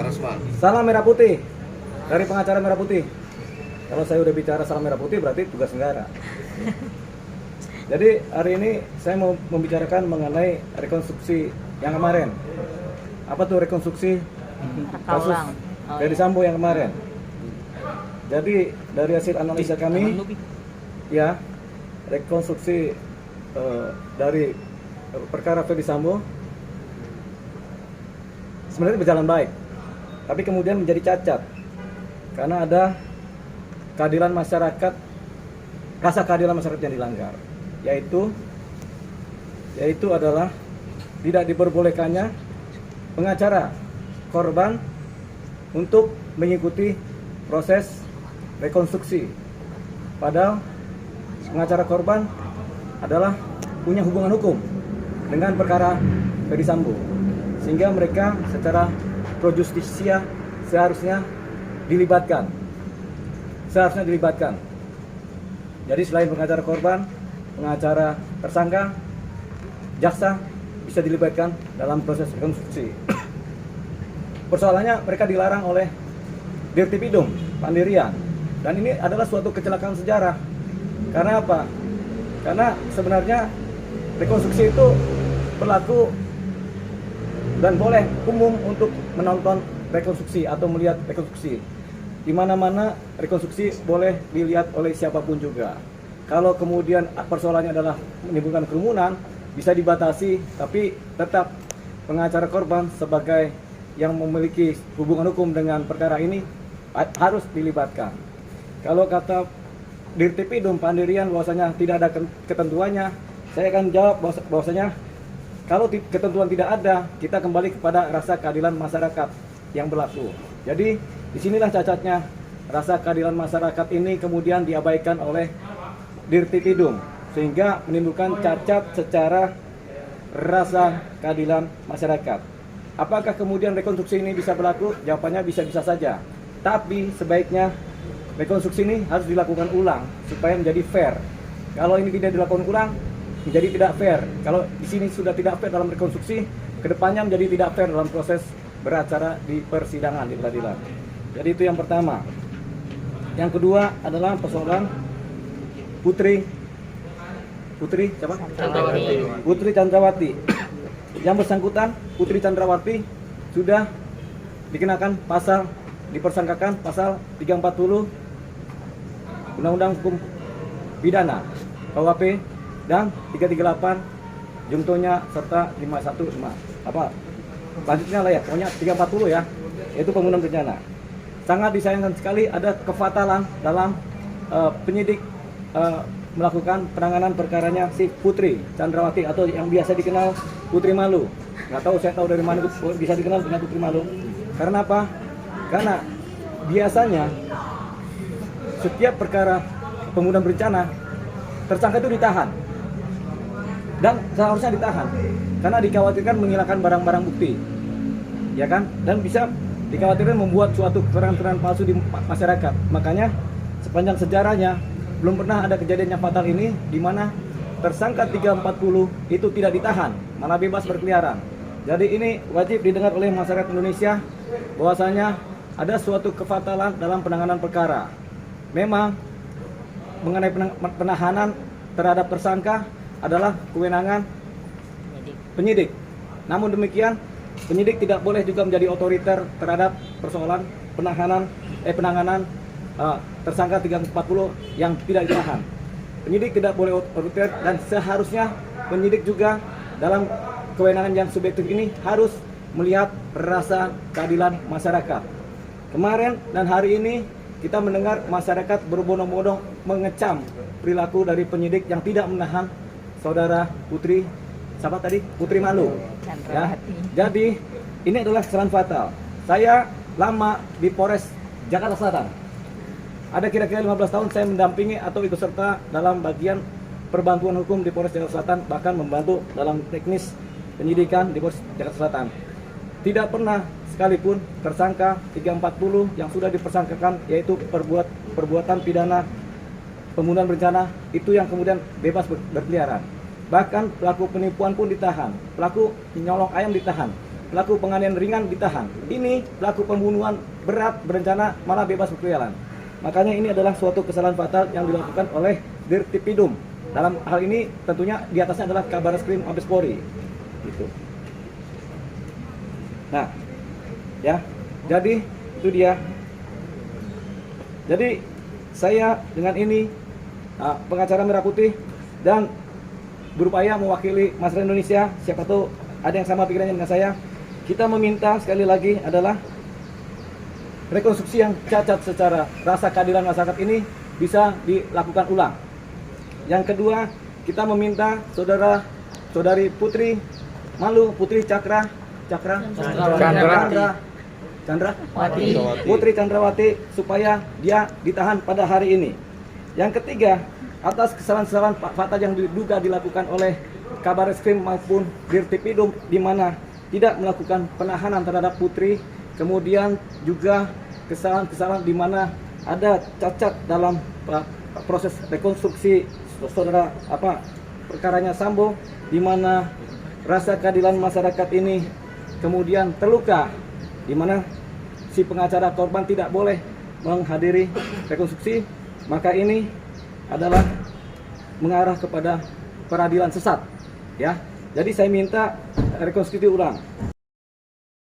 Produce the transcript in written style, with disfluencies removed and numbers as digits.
Rasman. Salam merah putih dari pengacara merah putih. Kalau saya udah bicara salam merah putih berarti tugas negara. Jadi hari ini saya mau membicarakan mengenai rekonstruksi yang kemarin. Apa tuh rekonstruksi kasus Ferdy Sambo yang kemarin? Jadi dari hasil analisa kami, ya rekonstruksi dari perkara Ferdy Sambo sebenarnya berjalan baik, tapi kemudian menjadi cacat karena ada keadilan masyarakat, rasa keadilan masyarakat yang dilanggar, yaitu adalah tidak diperbolehkannya pengacara korban untuk mengikuti proses rekonstruksi. Padahal pengacara korban adalah punya hubungan hukum dengan perkara Ferdy Sambo, sehingga mereka secara pro justisia seharusnya dilibatkan. Jadi selain pengacara korban, pengacara tersangka, jaksa bisa dilibatkan dalam proses rekonstruksi. Persoalannya mereka dilarang oleh Dirtipidum Pandirian, dan ini adalah suatu kecelakaan sejarah. Karena apa? Karena sebenarnya rekonstruksi itu berlaku dan boleh umum untuk menonton rekonstruksi atau melihat rekonstruksi. Di mana-mana rekonstruksi boleh dilihat oleh siapapun juga. Kalau kemudian persoalannya adalah menimbulkan kerumunan, bisa dibatasi, tapi tetap pengacara korban sebagai yang memiliki hubungan hukum dengan perkara ini harus dilibatkan. Kalau kata Dirtipidum Pandirian bahwasanya tidak ada ketentuannya, saya akan jawab bahwasanya kalau ketentuan tidak ada, kita kembali kepada rasa keadilan masyarakat yang berlaku. Jadi disinilah cacatnya rasa keadilan masyarakat ini kemudian diabaikan oleh Dirtipidum, sehingga menimbulkan cacat secara rasa keadilan masyarakat. Apakah kemudian rekonstruksi ini bisa berlaku? Jawabannya bisa-bisa saja. Tapi sebaiknya rekonstruksi ini harus dilakukan ulang supaya menjadi fair. Kalau ini tidak dilakukan ulang, menjadi tidak fair. Kalau di sini sudah tidak fair dalam rekonstruksi, kedepannya menjadi tidak fair dalam proses beracara di persidangan di pengadilan. Jadi itu yang pertama. Yang kedua adalah persoalan Putri siapa? Putri Chandrawati. Yang bersangkutan Putri Chandrawati sudah dikenakan dipersangkakan pasal 340 Undang-Undang Hukum Pidana KUHP dan 338 juntonya serta 515 lanjutnya lah ya, pokoknya 340 ya, yaitu pembunuhan berencana. Sangat disayangkan sekali ada kefatalan dalam penyidik melakukan penanganan perkaranya si Putri Chandrawati atau yang biasa dikenal Putri Malu. Nggak tahu, saya tahu dari mana bisa dikenal dengan Putri Malu. Karena apa? Karena biasanya setiap perkara pembunuhan berencana tersangka itu ditahan, dan seharusnya ditahan karena dikhawatirkan menghilangkan barang-barang bukti, ya kan, dan bisa dikhawatirkan membuat suatu keterangan palsu di masyarakat. Makanya sepanjang sejarahnya belum pernah ada kejadian yang fatal ini di mana tersangka 340 itu tidak ditahan, malah bebas berkeliaran. Jadi ini wajib didengar oleh masyarakat Indonesia bahwasanya ada suatu kefatalan dalam penanganan perkara. Memang mengenai penahanan terhadap tersangka adalah kewenangan penyidik. Namun demikian, penyidik tidak boleh juga menjadi otoriter terhadap persoalan penanganan tersangka 340 yang tidak ditahan. Penyidik tidak boleh otoriter, dan seharusnya penyidik juga dalam kewenangan yang subjektif ini harus melihat rasa keadilan masyarakat. Kemarin dan hari ini kita mendengar masyarakat berbondong-bondong mengecam perilaku dari penyidik yang tidak menahan saudara Putri Malu. Ya. Jadi ini adalah kesalahan fatal. Saya lama di Polres Jakarta Selatan. Ada kira-kira 15 tahun saya mendampingi atau ikut serta dalam bagian perbantuan hukum di Polres Jakarta Selatan, bahkan membantu dalam teknis penyidikan di Polres Jakarta Selatan. Tidak pernah sekalipun tersangka 340 yang sudah dipersangkakan, yaitu perbuatan pidana pembunuhan berencana, itu yang kemudian bebas berkeliaran. Bahkan pelaku penipuan pun ditahan, pelaku nyolong ayam ditahan. pelaku penganiayaan ringan ditahan. Ini pelaku pembunuhan berat berencana malah bebas berkeliaran. Makanya ini adalah suatu kesalahan fatal yang dilakukan oleh Dirtipidum. Dalam hal ini tentunya di atasnya adalah Kabareskrim Mabes Polri. Gitu. Nah, ya, jadi itu dia. Jadi saya dengan ini pengacara Merah Putih dan berupaya mewakili masyarakat Indonesia, siapa tahu ada yang sama pikirannya dengan saya. Kita meminta sekali lagi adalah rekonstruksi yang cacat secara rasa keadilan masyarakat ini bisa dilakukan ulang. Yang kedua, kita meminta saudari Putri Malu, Putri Putri Chandrawati supaya dia ditahan pada hari ini. Yang ketiga, atas kesalahan-kesalahan fatal yang diduga dilakukan oleh Kabareskrim maupun Dirtipidum di mana tidak melakukan penahanan terhadap Putri, kemudian juga kesalahan-kesalahan di mana ada cacat dalam proses rekonstruksi perkaranya Sambo, di mana rasa keadilan masyarakat ini kemudian terluka, di mana si pengacara korban tidak boleh menghadiri rekonstruksi, maka ini adalah mengarah kepada peradilan sesat, ya. Jadi saya minta rekonstruksi ulang.